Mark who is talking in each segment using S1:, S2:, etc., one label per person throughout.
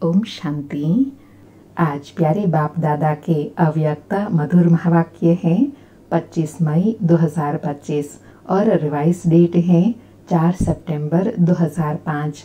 S1: ओम शांति। आज प्यारे बाप दादा के अव्यक्त मधुर महावाक्य हैं 25 मई 2025 और रिवाइज डेट है 4 सितंबर 2005।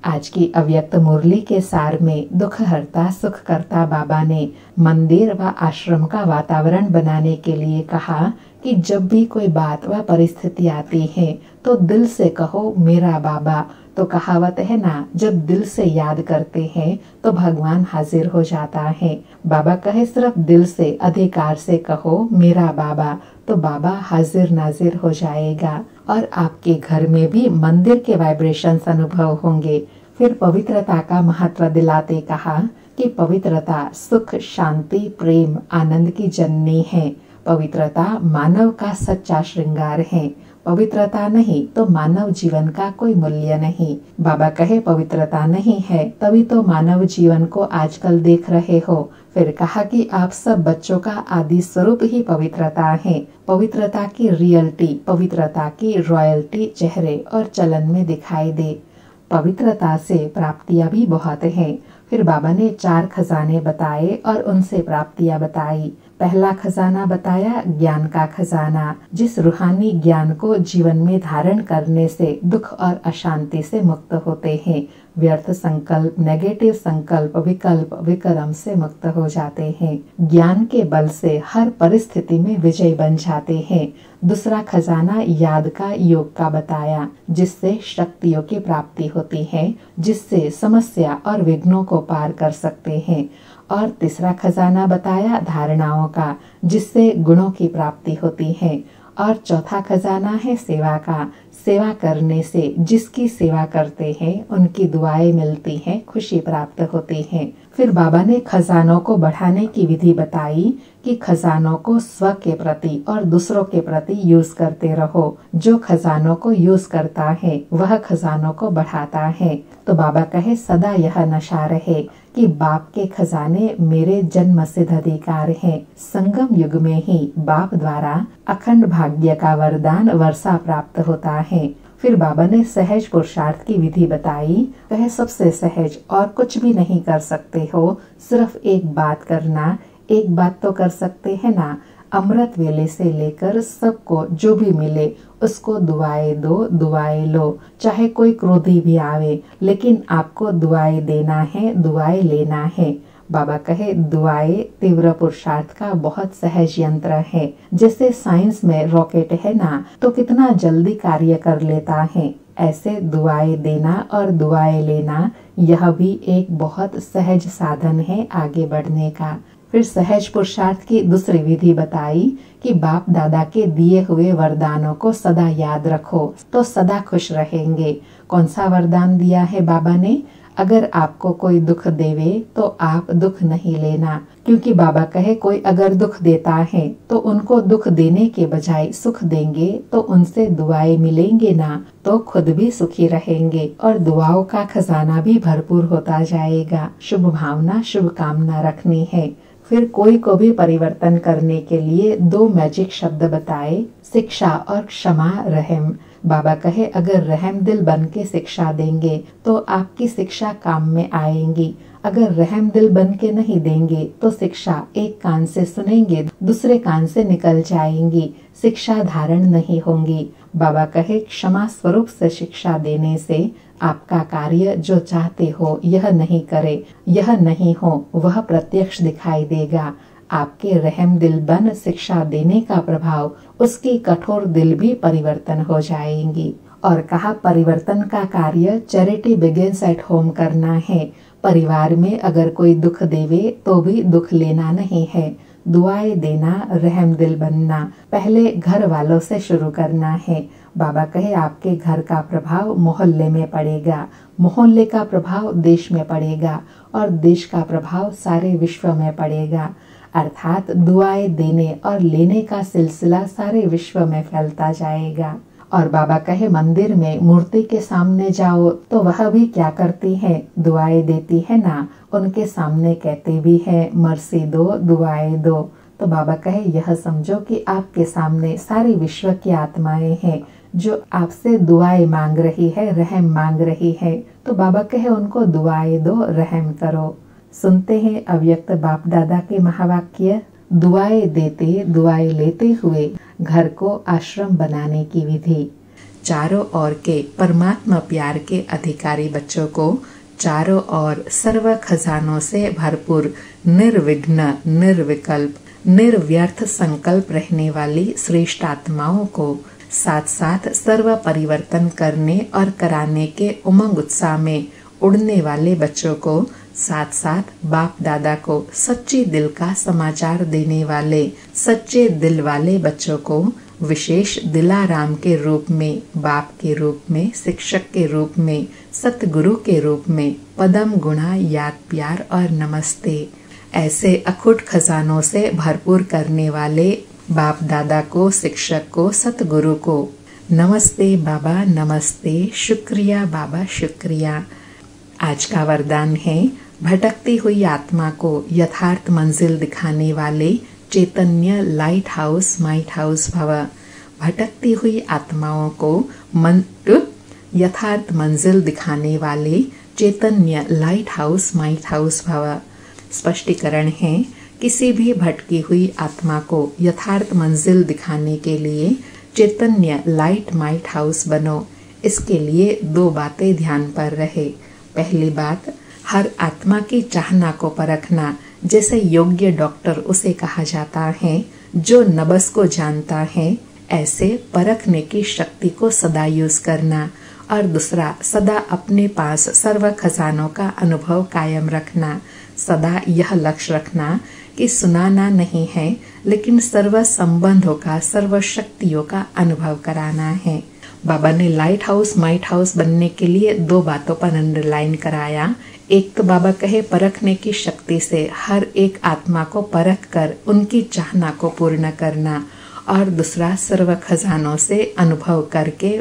S1: आज की अव्यक्त मुरली के सार में दुख हरता सुख करता बाबा ने मंदिर व आश्रम का वातावरण बनाने के लिए कहा कि जब भी कोई बात व परिस्थिति आती है तो दिल से कहो मेरा बाबा। तो कहावत है ना, जब दिल से याद करते हैं तो भगवान हाजिर हो जाता है। बाबा कहे सिर्फ दिल से अधिकार से कहो मेरा बाबा, तो बाबा हाजिर नाजिर हो जाएगा और आपके घर में भी मंदिर के वाइब्रेशंस अनुभव होंगे। फिर पवित्रता का महत्व दिलाते कहा कि पवित्रता सुख शांति प्रेम आनंद की जननी है। पवित्रता मानव का सच्चा श्रृंगार है। पवित्रता नहीं तो मानव जीवन का कोई मूल्य नहीं। बाबा कहे पवित्रता नहीं है तभी तो मानव जीवन को आजकल देख रहे हो। फिर कहा कि आप सब बच्चों का आदि स्वरूप ही पवित्रता है। पवित्रता की रियलिटी, पवित्रता की रॉयल्टी चेहरे और चलन में दिखाई दे। पवित्रता से प्राप्तियां भी बहुत हैं। फिर बाबा ने 4 खजाने बताए और उनसे प्राप्तियां बताई। पहला खजाना बताया ज्ञान का खजाना, जिस रूहानी ज्ञान को जीवन में धारण करने से दुख और अशांति से मुक्त होते हैं। व्यर्थ संकल्प, नेगेटिव संकल्प, विकल्प, विकर्म से मुक्त हो जाते हैं। ज्ञान के बल से हर परिस्थिति में विजय बन जाते हैं। दूसरा खजाना याद का योग का बताया, जिससे शक्तियों की प्राप्ति होती है, जिससे समस्या और विघ्नों को पार कर सकते हैं। और तीसरा खजाना बताया धारणाओं का, जिससे गुणों की प्राप्ति होती है। और चौथा खजाना है सेवा का। सेवा करने से जिसकी सेवा करते हैं उनकी दुआएं मिलती हैं, खुशी प्राप्त होती है। फिर बाबा ने खजानों को बढ़ाने की विधि बताई कि खजानों को स्व के प्रति और दूसरों के प्रति यूज करते रहो। जो खजानों को यूज करता है वह खजानों को बढ़ाता है। तो बाबा कहे सदा यह नशा रहे कि बाप के खजाने मेरे जन्म सिद्ध अधिकार हैं। संगम युग में ही बाप द्वारा अखंड भाग्य का वरदान वर्षा प्राप्त होता है। फिर बाबा ने सहज पुरुषार्थ की विधि बताई। कहे सबसे सहज और कुछ भी नहीं कर सकते हो, सिर्फ एक बात करना। एक बात तो कर सकते हैं ना, अमृत वेले से लेकर सबको जो भी मिले उसको दुआएं दो, दुआएं लो। चाहे कोई क्रोधी भी आवे, लेकिन आपको दुआएं देना है, दुआएं लेना है। बाबा कहे दुआएं तीव्र पुरुषार्थ का बहुत सहज यंत्र है। जैसे साइंस में रॉकेट है ना, तो कितना जल्दी कार्य कर लेता है। ऐसे दुआएं देना और दुआएं लेना, यह भी एक बहुत सहज साधन है आगे बढ़ने का। फिर सहज पुरुषार्थ की दूसरी विधि बताई कि बाप दादा के दिए हुए वरदानों को सदा याद रखो तो सदा खुश रहेंगे। कौन सा वरदान दिया है बाबा ने? अगर आपको कोई दुख देवे तो आप दुख नहीं लेना, क्योंकि बाबा कहे कोई अगर दुख देता है तो उनको दुख देने के बजाय सुख देंगे तो उनसे दुआएं मिलेंगे ना, तो खुद भी सुखी रहेंगे और दुआओं का खजाना भी भरपूर होता जाएगा। शुभ भावना, शुभ कामना रखनी है। फिर कोई को भी परिवर्तन करने के लिए 2 मैजिक शब्द बताए, शिक्षा और क्षमा रहम। बाबा कहे अगर रहम दिल बन के शिक्षा देंगे तो आपकी शिक्षा काम में आएंगी। अगर रहम दिल बन के नहीं देंगे तो शिक्षा एक कान से सुनेंगे, दूसरे कान से निकल जाएंगी, शिक्षा धारण नहीं होंगी। बाबा कहे क्षमा स्वरूप से शिक्षा देने से आपका कार्य जो चाहते हो यह नहीं करे, यह नहीं हो, वह प्रत्यक्ष दिखाई देगा। आपके रहम दिल बन शिक्षा देने का प्रभाव उसकी कठोर दिल भी परिवर्तन हो जाएंगी। और कहा परिवर्तन का कार्य चैरिटी बिगिंस एट होम करना है। परिवार में अगर कोई दुख देवे तो भी दुख लेना नहीं है, दुआएं देना, रहम दिल बनना पहले घर वालों से शुरू करना है। बाबा कहे आपके घर का प्रभाव मोहल्ले में पड़ेगा, मोहल्ले का प्रभाव देश में पड़ेगा और देश का प्रभाव सारे विश्व में पड़ेगा। अर्थात दुआएं देने और लेने का सिलसिला सारे विश्व में फैलता जाएगा। और बाबा कहे मंदिर में मूर्ति के सामने जाओ तो वह भी क्या करती है, दुआएं देती है ना। उनके सामने कहते भी है मर्सी दो, दुआएं दो। तो बाबा कहे यह समझो कि आपके सामने सारी विश्व की आत्माएं हैं। जो आपसे दुआएं मांग रही है, रहम मांग रही है, तो बाबा कहे उनको दुआएं दो, रहम करो। सुनते हैं अव्यक्त बाप दादा के महावाक्य। दुआएं देते दुआएं लेते हुए घर को आश्रम बनाने की विधि। चारों ओर के परमात्मा प्यार के अधिकारी बच्चों को चारों ओर सर्व खजानों से भरपूर, निर्विघ्न, निर्विकल्प, निर्व्यर्थ संकल्प रहने वाली श्रेष्ठ आत्माओं को साथ साथ सर्व परिवर्तन करने और कराने के उमंग उत्साह में उड़ने वाले बच्चों को साथ साथ बाप दादा को सच्चे दिल का समाचार देने वाले सच्चे दिल वाले बच्चों को विशेष दिलाराम के रूप में, बाप के रूप में, शिक्षक के रूप में, सतगुरु के रूप में पदम गुणा याद प्यार और नमस्ते ऐसे अखुट खजानों से भरपूर करने वाले बाप दादा को, शिक्षक को, सतगुरु को नमस्ते बाबा, नमस्ते, शुक्रिया बाबा, शुक्रिया। आज का वरदान है भटकती हुई आत्मा को यथार्थ मंजिल दिखाने वाले चैतन्य लाइट हाउस माइट हाउस भव। भटकती हुई आत्माओं को यथार्थ मंजिल दिखाने वाले चैतन्य लाइट हाउस माइट हाउस भव। स्पष्टीकरण है, किसी भी भटकी हुई आत्मा को यथार्थ मंजिल दिखाने के लिए चैतन्य लाइट माइट हाउस बनो। इसके लिए दो बातें ध्यान पर रहे। पहली बात, हर आत्मा की चाहना को परखना, जैसे योग्य डॉक्टर उसे कहा जाता है, जो नब्ज को जानता है, ऐसे परखने की शक्ति को सदा यूज करना। और दूसरा, सदा अपने पास सर्व खजानों का अनुभव कायम रखना। सदा यह लक्ष्य रखना कि सुनाना नहीं है, लेकिन सर्व संबंधों का, सर्व शक्तियों का अनुभव कराना है। बाबा ने लाइट हाउस माइट हाउस बनने के लिए दो बातों पर अंडरलाइन कराया। एक तो बाबा कहे परखने की शक्ति से हर एक आत्मा को परख कर उनकी चाहना को पूर्ण करना, और दूसरा सर्व खजानों से अनुभव करके,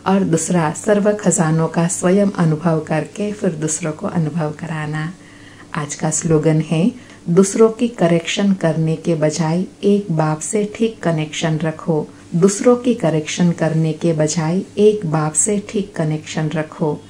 S1: और दूसरा सर्व खजानों का स्वयं अनुभव करके फिर दूसरों को अनुभव कराना। आज का स्लोगन है, दूसरों की करेक्शन करने के बजाय एक बाप से ठीक कनेक्शन रखो। दूसरों की करेक्शन करने के बजाय एक बाप से ठीक कनेक्शन रखो।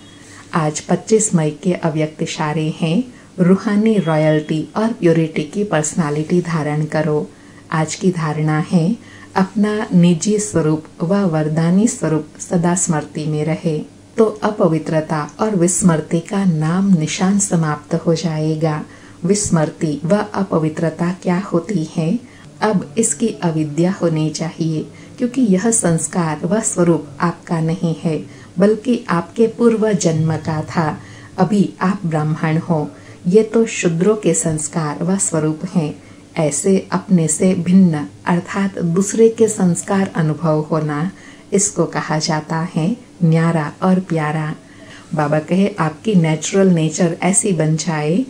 S1: आज 25 मई के अव्यक्त इशारे हैं, रूहानी रॉयल्टी और प्योरिटी की पर्सनालिटी धारण करो। आज की धारणा है, अपना निजी स्वरूप व वरदानी स्वरूप सदा स्मृति में रहे, तो अपवित्रता और विस्मृति का नाम निशान समाप्त हो जाएगा। विस्मृति व अपवित्रता क्या होती है? अब इसकी अविद्या होनी चाहिए, क्योंकि यह संस्कार व स्वरूप आपका नहीं है, बल्कि आपके पूर्व जन्म का था। अभी आप ब्राह्मण हो, ये तो शूद्रों के संस्कार व स्वरूप हैं। ऐसे अपने से भिन्न अर्थात दूसरे के संस्कार अनुभव होना, इसको कहा जाता है न्यारा और प्यारा। बाबा कहे, आपकी नेचुरल नेचर ऐसी बन जाए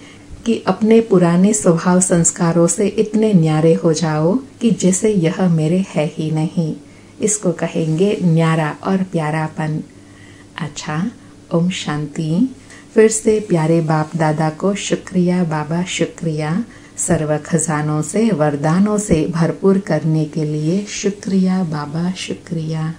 S1: कि अपने पुराने स्वभाव संस्कारों से इतने न्यारे हो जाओ कि जैसे यह मेरे है ही नहीं। इसको कहेंगे न्यारा और प्यारापन। अच्छा, ओम शांति। फिर से प्यारे बाप दादा को शुक्रिया बाबा, शुक्रिया। सर्व खजानों से, वरदानों से भरपूर करने के लिए शुक्रिया बाबा, शुक्रिया।